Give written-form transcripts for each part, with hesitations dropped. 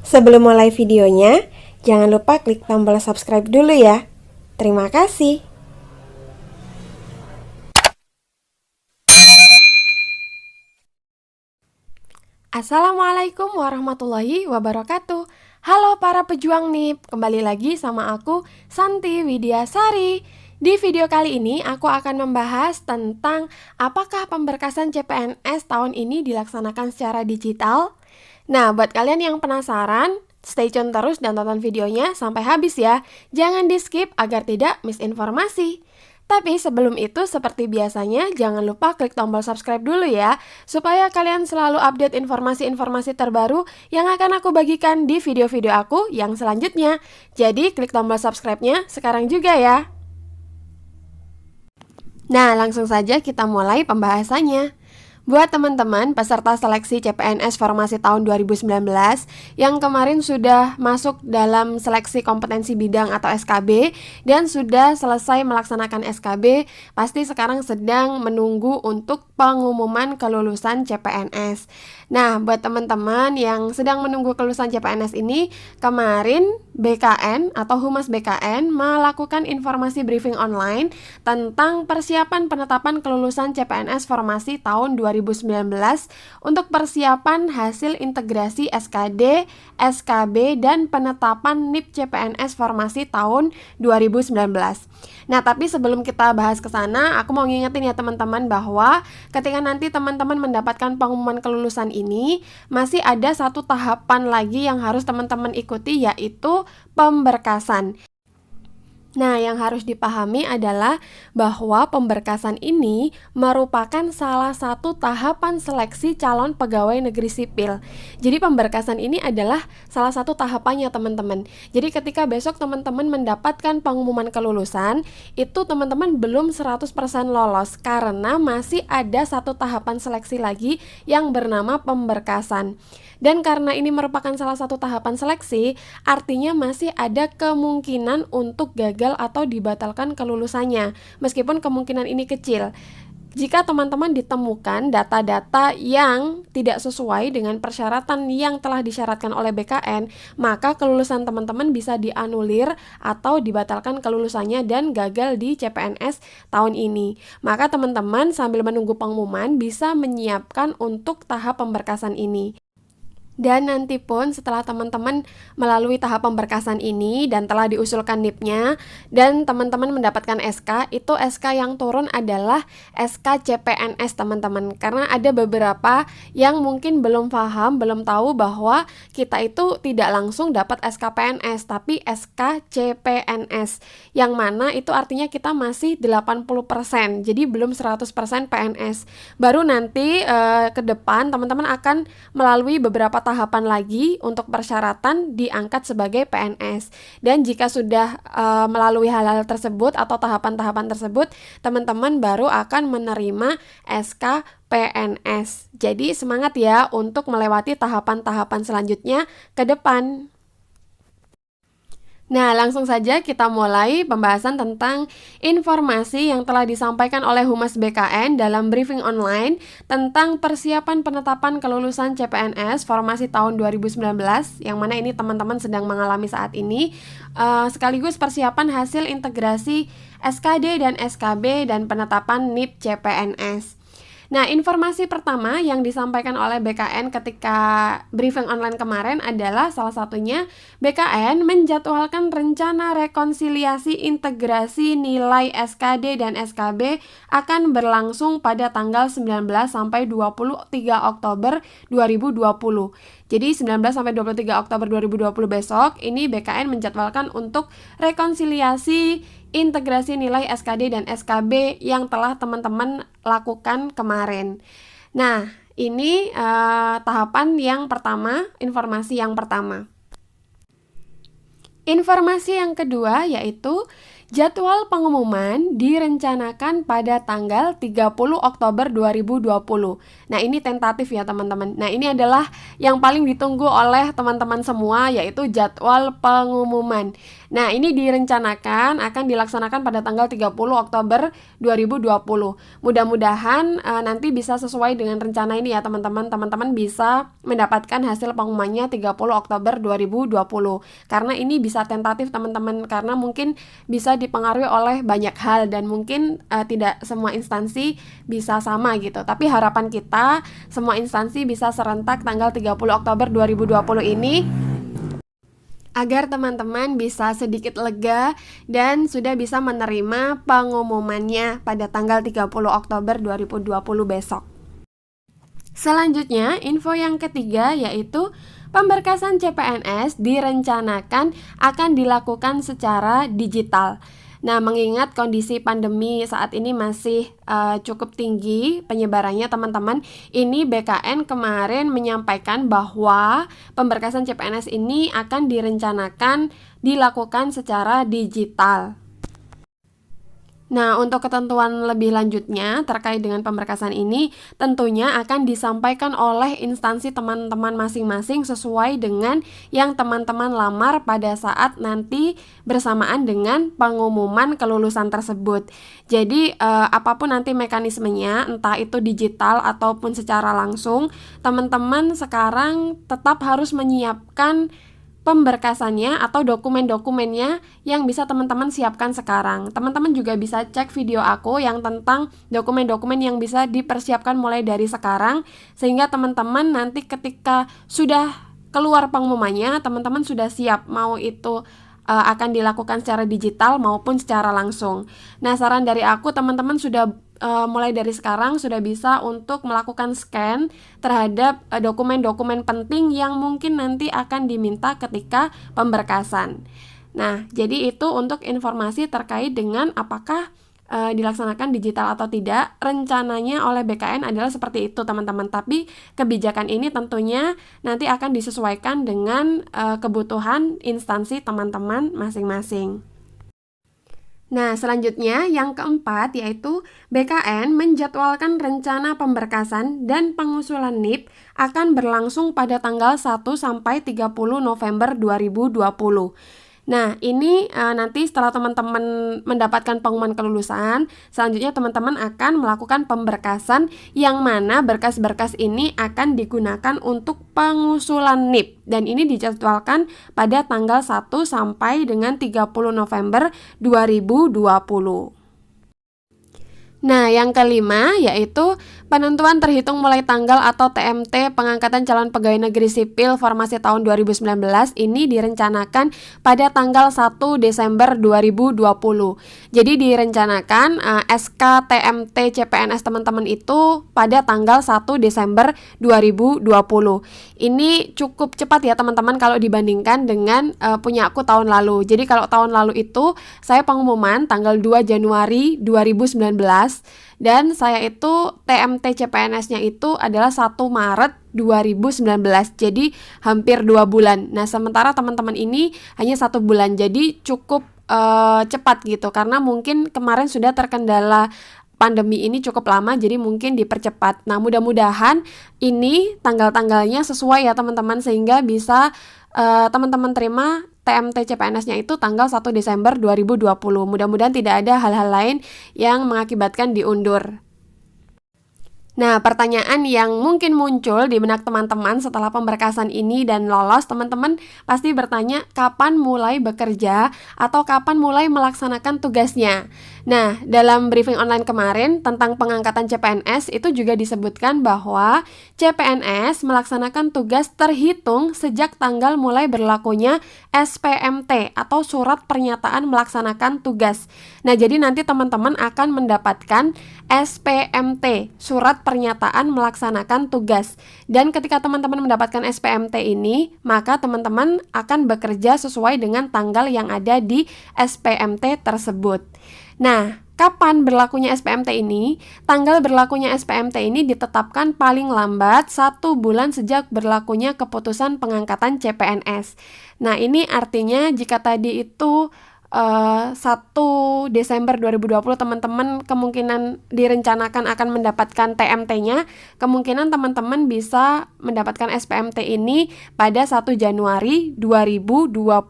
Sebelum mulai videonya, jangan lupa klik tombol subscribe dulu ya. Terima kasih. Assalamualaikum warahmatullahi wabarakatuh. Halo para pejuang NIP, kembali lagi sama aku Santi Widiasari. Di video kali ini aku akan membahas tentang apakah pemberkasan CPNS tahun ini dilaksanakan secara digital. Nah, buat kalian yang penasaran, stay tune terus dan tonton videonya sampai habis ya. Jangan di skip agar tidak misinformasi. Tapi sebelum itu, seperti biasanya, jangan lupa klik tombol subscribe dulu ya, supaya kalian selalu update informasi-informasi terbaru yang akan aku bagikan di video-video aku yang selanjutnya. Jadi, klik tombol subscribe-nya sekarang juga ya. Nah, langsung saja kita mulai pembahasannya. Buat teman-teman peserta seleksi CPNS Formasi tahun 2019 yang kemarin sudah masuk dalam seleksi kompetensi bidang atau SKB dan sudah selesai melaksanakan SKB, pasti sekarang sedang menunggu untuk pengumuman kelulusan CPNS. Nah, buat teman-teman yang sedang menunggu kelulusan CPNS ini, kemarin BKN atau Humas BKN melakukan informasi briefing online tentang persiapan penetapan kelulusan CPNS Formasi tahun 2019 untuk persiapan hasil integrasi SKD, SKB, dan penetapan NIP CPNS Formasi tahun 2019. Nah, tapi sebelum kita bahas ke sana, aku mau ngingetin ya teman-teman bahwa ketika nanti teman-teman mendapatkan pengumuman kelulusan ini, masih ada satu tahapan lagi yang harus teman-teman ikuti, yaitu pemberkasan. Nah, yang harus dipahami adalah bahwa pemberkasan ini merupakan salah satu tahapan seleksi calon pegawai negeri sipil. Jadi pemberkasan ini adalah salah satu tahapannya teman-teman. Jadi ketika besok teman-teman mendapatkan pengumuman kelulusan, itu teman-teman belum 100% lolos karena masih ada satu tahapan seleksi lagi yang bernama pemberkasan. Dan karena ini merupakan salah satu tahapan seleksi, artinya masih ada kemungkinan untuk gagal atau dibatalkan kelulusannya, meskipun kemungkinan ini kecil. Jika teman-teman ditemukan data-data yang tidak sesuai dengan persyaratan yang telah disyaratkan oleh BKN, maka kelulusan teman-teman bisa dianulir atau dibatalkan kelulusannya dan gagal di CPNS tahun ini. Maka teman-teman sambil menunggu pengumuman bisa menyiapkan untuk tahap pemberkasan ini. Dan nanti pun setelah teman-teman melalui tahap pemberkasan ini dan telah diusulkan NIP-nya dan teman-teman mendapatkan SK, itu SK yang turun adalah SK CPNS teman-teman. Karena ada beberapa yang mungkin belum paham, belum tahu bahwa kita itu tidak langsung dapat SK PNS, tapi SK CPNS. Yang mana itu artinya kita masih 80%, jadi belum 100% PNS. Baru nanti ke depan teman-teman akan melalui beberapa tahapan lagi untuk persyaratan diangkat sebagai PNS. Dan jika sudah melalui hal-hal tersebut atau tahapan-tahapan tersebut, teman-teman baru akan menerima SK PNS. Jadi semangat ya untuk melewati tahapan-tahapan selanjutnya ke depan. Nah, langsung saja kita mulai pembahasan tentang informasi yang telah disampaikan oleh Humas BKN dalam briefing online tentang persiapan penetapan kelulusan CPNS Formasi tahun 2019, yang mana ini teman-teman sedang mengalami saat ini, sekaligus persiapan hasil integrasi SKD dan SKB dan penetapan NIP CPNS. Nah, informasi pertama yang disampaikan oleh BKN ketika briefing online kemarin adalah salah satunya BKN menjadwalkan rencana rekonsiliasi integrasi nilai SKD dan SKB akan berlangsung pada tanggal 19 sampai 23 Oktober 2020. Jadi 19 sampai 23 Oktober 2020 besok ini BKN menjadwalkan untuk rekonsiliasi integrasi nilai SKD dan SKB yang telah teman-teman lakukan kemarin. Nah, ini tahapan yang pertama, informasi yang pertama. Informasi yang kedua yaitu Jadwal pengumuman direncanakan pada tanggal 30 Oktober 2020. Nah, ini tentatif ya teman-teman. Nah, ini adalah yang paling ditunggu oleh teman-teman semua, yaitu jadwal pengumuman. Nah, ini direncanakan akan dilaksanakan pada tanggal 30 Oktober 2020. Mudah-mudahan nanti bisa sesuai dengan rencana ini ya teman-teman. Teman-teman bisa mendapatkan hasil pengumumannya 30 Oktober 2020. Karena ini bisa tentatif teman-teman, karena mungkin bisa dipengaruhi oleh banyak hal dan mungkin tidak semua instansi bisa sama gitu. Tapi harapan kita semua instansi bisa serentak tanggal 30 Oktober 2020 ini, agar teman-teman bisa sedikit lega dan sudah bisa menerima pengumumannya pada tanggal 30 Oktober 2020 besok. Selanjutnya, info yang ketiga yaitu pemberkasan CPNS direncanakan akan dilakukan secara digital. Nah, mengingat kondisi pandemi saat ini masih cukup tinggi penyebarannya teman-teman, ini BKN kemarin menyampaikan bahwa pemberkasan CPNS ini akan direncanakan dilakukan secara digital. Nah, untuk ketentuan lebih lanjutnya terkait dengan pemberkasan ini tentunya akan disampaikan oleh instansi teman-teman masing-masing sesuai dengan yang teman-teman lamar pada saat nanti bersamaan dengan pengumuman kelulusan tersebut. Jadi, apapun nanti mekanismenya, entah itu digital ataupun secara langsung, teman-teman sekarang tetap harus menyiapkan pemberkasannya atau dokumen-dokumennya yang bisa teman-teman siapkan sekarang. Teman-teman juga bisa cek video aku yang tentang dokumen-dokumen yang bisa dipersiapkan mulai dari sekarang, sehingga teman-teman nanti ketika sudah keluar pengumumannya, teman-teman sudah siap mau itu akan dilakukan secara digital maupun secara langsung. Nah, saran dari aku, teman-teman sudah mulai dari sekarang sudah bisa untuk melakukan scan terhadap dokumen-dokumen penting yang mungkin nanti akan diminta ketika pemberkasan. Nah, jadi itu untuk informasi terkait dengan apakah dilaksanakan digital atau tidak. Rencananya oleh BKN adalah seperti itu teman-teman, tapi kebijakan ini tentunya nanti akan disesuaikan dengan kebutuhan instansi teman-teman masing-masing. Nah, selanjutnya yang keempat yaitu BKN menjadwalkan rencana pemberkasan dan pengusulan NIP akan berlangsung pada tanggal 1 sampai 30 November 2020. Nah, ini nanti setelah teman-teman mendapatkan pengumuman kelulusan, selanjutnya teman-teman akan melakukan pemberkasan yang mana berkas-berkas ini akan digunakan untuk pengusulan NIP. Dan ini dijadwalkan pada tanggal 1 sampai dengan 30 November 2020. Nah, yang kelima yaitu penentuan terhitung mulai tanggal atau TMT pengangkatan calon pegawai negeri sipil formasi tahun 2019 ini direncanakan pada tanggal 1 Desember 2020. Jadi direncanakan SK TMT CPNS teman-teman itu pada tanggal 1 Desember 2020. Ini cukup cepat ya teman-teman kalau dibandingkan dengan punya aku tahun lalu. Jadi kalau tahun lalu itu saya pengumuman tanggal 2 Januari 2019 dan saya itu TMT CPNS-nya itu adalah 1 Maret 2019, jadi hampir 2 bulan. Nah, sementara teman-teman ini hanya 1 bulan, jadi cukup cepat gitu, karena mungkin kemarin sudah terkendala pandemi ini cukup lama, jadi mungkin dipercepat. Nah, mudah-mudahan ini tanggal-tanggalnya sesuai ya teman-teman, sehingga bisa teman-teman terima TMT CPNS-nya itu tanggal 1 Desember 2020. Mudah-mudahan tidak ada hal-hal lain yang mengakibatkan diundur. Nah, pertanyaan yang mungkin muncul di benak teman-teman setelah pemberkasan ini dan lolos, teman-teman pasti bertanya kapan mulai bekerja atau kapan mulai melaksanakan tugasnya. Nah, dalam briefing online kemarin tentang pengangkatan CPNS itu juga disebutkan bahwa CPNS melaksanakan tugas terhitung sejak tanggal mulai berlakunya SPMT atau Surat Pernyataan Melaksanakan Tugas. Nah, jadi nanti teman-teman akan mendapatkan SPMT, Surat Pernyataan Melaksanakan Tugas. Dan ketika teman-teman mendapatkan SPMT ini, maka teman-teman akan bekerja sesuai dengan tanggal yang ada di SPMT tersebut. Nah, kapan berlakunya SPMT ini? Tanggal berlakunya SPMT ini ditetapkan paling lambat 1 bulan sejak berlakunya keputusan pengangkatan CPNS. Nah, ini artinya jika tadi itu 1 Desember 2020 teman-teman kemungkinan direncanakan akan mendapatkan TMT-nya, kemungkinan teman-teman bisa mendapatkan SPMT ini pada 1 Januari 2021.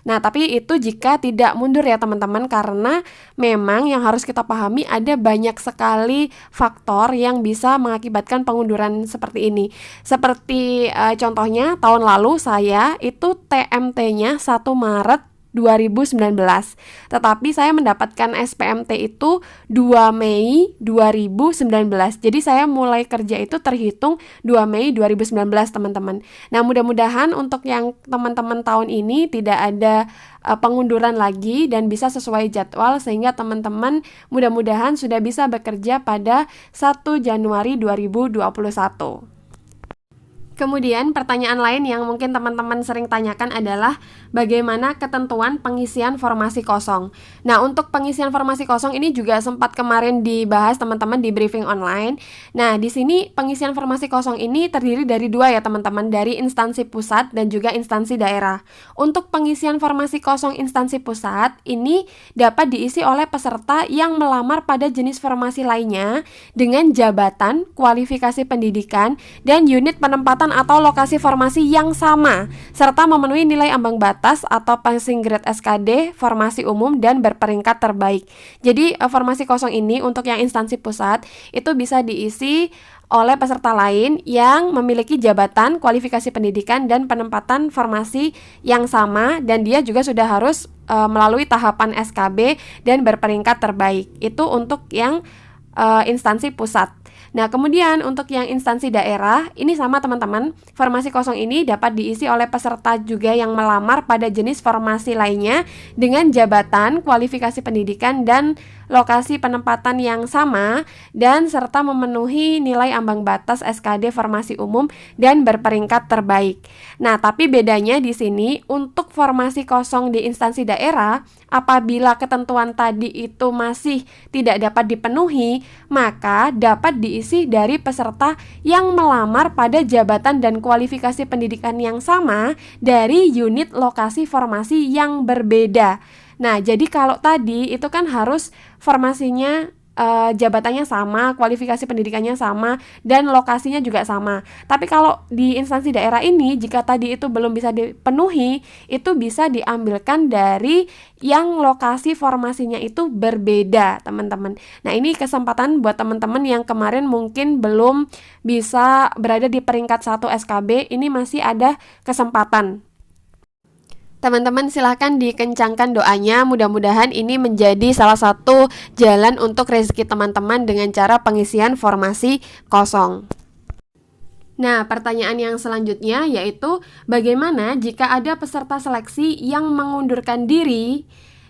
Nah, tapi itu jika tidak mundur ya teman-teman, karena memang yang harus kita pahami ada banyak sekali faktor yang bisa mengakibatkan pengunduran seperti ini. Seperti contohnya tahun lalu saya itu TMT-nya 1 Maret 2019, tetapi saya mendapatkan SPMT itu 2 Mei 2019. Jadi saya mulai kerja itu terhitung 2 Mei 2019 teman-teman. Nah, mudah-mudahan untuk yang teman-teman tahun ini tidak ada pengunduran lagi dan bisa sesuai jadwal, sehingga teman-teman mudah-mudahan sudah bisa bekerja pada 1 Januari 2021. Kemudian pertanyaan lain yang mungkin teman-teman sering tanyakan adalah bagaimana ketentuan pengisian formasi kosong. Nah, untuk pengisian formasi kosong ini juga sempat kemarin dibahas teman-teman di briefing online. Nah, di sini pengisian formasi kosong ini terdiri dari 2 ya teman-teman, dari instansi pusat dan juga instansi daerah. Untuk pengisian formasi kosong instansi pusat ini dapat diisi oleh peserta yang melamar pada jenis formasi lainnya dengan jabatan, kualifikasi pendidikan, dan unit penempatan atau lokasi formasi yang sama, serta memenuhi nilai ambang batas atau passing grade SKD, formasi umum, dan berperingkat terbaik. Jadi formasi kosong ini untuk yang instansi pusat itu bisa diisi oleh peserta lain yang memiliki jabatan, kualifikasi pendidikan, dan penempatan formasi yang sama, dan dia juga sudah harus melalui tahapan SKB dan berperingkat terbaik. Itu untuk yang instansi pusat. Nah, kemudian untuk yang instansi daerah, ini sama teman-teman, formasi kosong ini dapat diisi oleh peserta juga yang melamar pada jenis formasi lainnya dengan jabatan, kualifikasi pendidikan, dan lokasi penempatan yang sama, dan serta memenuhi nilai ambang batas SKD formasi umum dan berperingkat terbaik. Nah, tapi bedanya di sini untuk formasi kosong di instansi daerah, apabila ketentuan tadi itu masih tidak dapat dipenuhi, maka dapat diisi dari peserta yang melamar pada jabatan dan kualifikasi pendidikan yang sama dari unit lokasi formasi yang berbeda. Nah, jadi kalau tadi itu kan harus formasinya jabatannya sama, kualifikasi pendidikannya sama, dan lokasinya juga sama. Tapi kalau di instansi daerah ini, jika tadi itu belum bisa dipenuhi, itu bisa diambilkan dari yang lokasi formasinya itu berbeda, teman-teman. Nah, ini kesempatan buat teman-teman yang kemarin mungkin belum bisa berada di peringkat 1 SKB, ini masih ada kesempatan. Teman-teman silahkan dikencangkan doanya, mudah-mudahan ini menjadi salah satu jalan untuk rezeki teman-teman dengan cara pengisian formasi kosong. Nah, pertanyaan yang selanjutnya yaitu bagaimana jika ada peserta seleksi yang mengundurkan diri?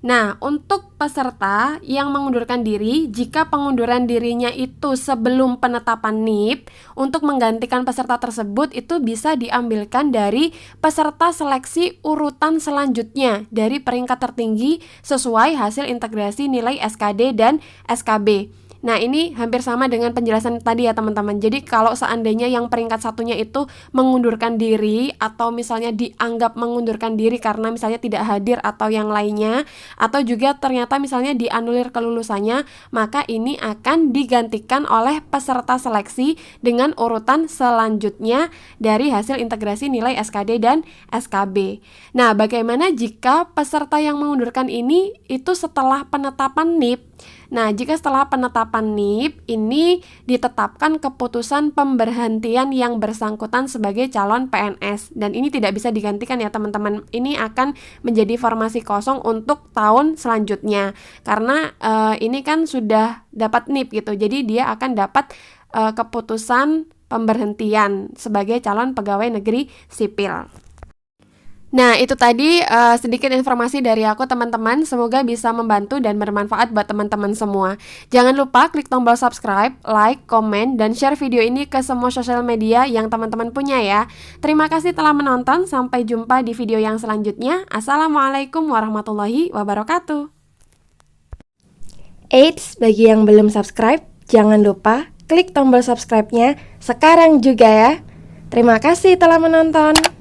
Nah, untuk peserta yang mengundurkan diri, jika pengunduran dirinya itu sebelum penetapan NIP, untuk menggantikan peserta tersebut itu bisa diambilkan dari peserta seleksi urutan selanjutnya dari peringkat tertinggi sesuai hasil integrasi nilai SKD dan SKB. Nah, ini hampir sama dengan penjelasan tadi ya teman-teman. Jadi kalau seandainya yang peringkat satunya itu mengundurkan diri atau misalnya dianggap mengundurkan diri karena misalnya tidak hadir atau yang lainnya, atau juga ternyata misalnya dianulir kelulusannya, maka ini akan digantikan oleh peserta seleksi dengan urutan selanjutnya dari hasil integrasi nilai SKD dan SKB. Nah, bagaimana jika peserta yang mengundurkan ini itu setelah penetapan NIP? Nah, jika setelah penetapan NIP ini ditetapkan keputusan pemberhentian yang bersangkutan sebagai calon PNS, dan ini tidak bisa digantikan ya teman-teman. Ini akan menjadi formasi kosong untuk tahun selanjutnya karena ini kan sudah dapat NIP gitu. Jadi dia akan dapat keputusan pemberhentian sebagai calon pegawai negeri sipil. Nah, itu tadi sedikit informasi dari aku teman-teman, semoga bisa membantu dan bermanfaat buat teman-teman semua. Jangan lupa klik tombol subscribe, like, komen, dan share video ini ke semua sosial media yang teman-teman punya ya. Terima kasih telah menonton, sampai jumpa di video yang selanjutnya. Assalamualaikum warahmatullahi wabarakatuh. Eits, bagi yang belum subscribe, jangan lupa klik tombol subscribe-nya sekarang juga ya. Terima kasih telah menonton.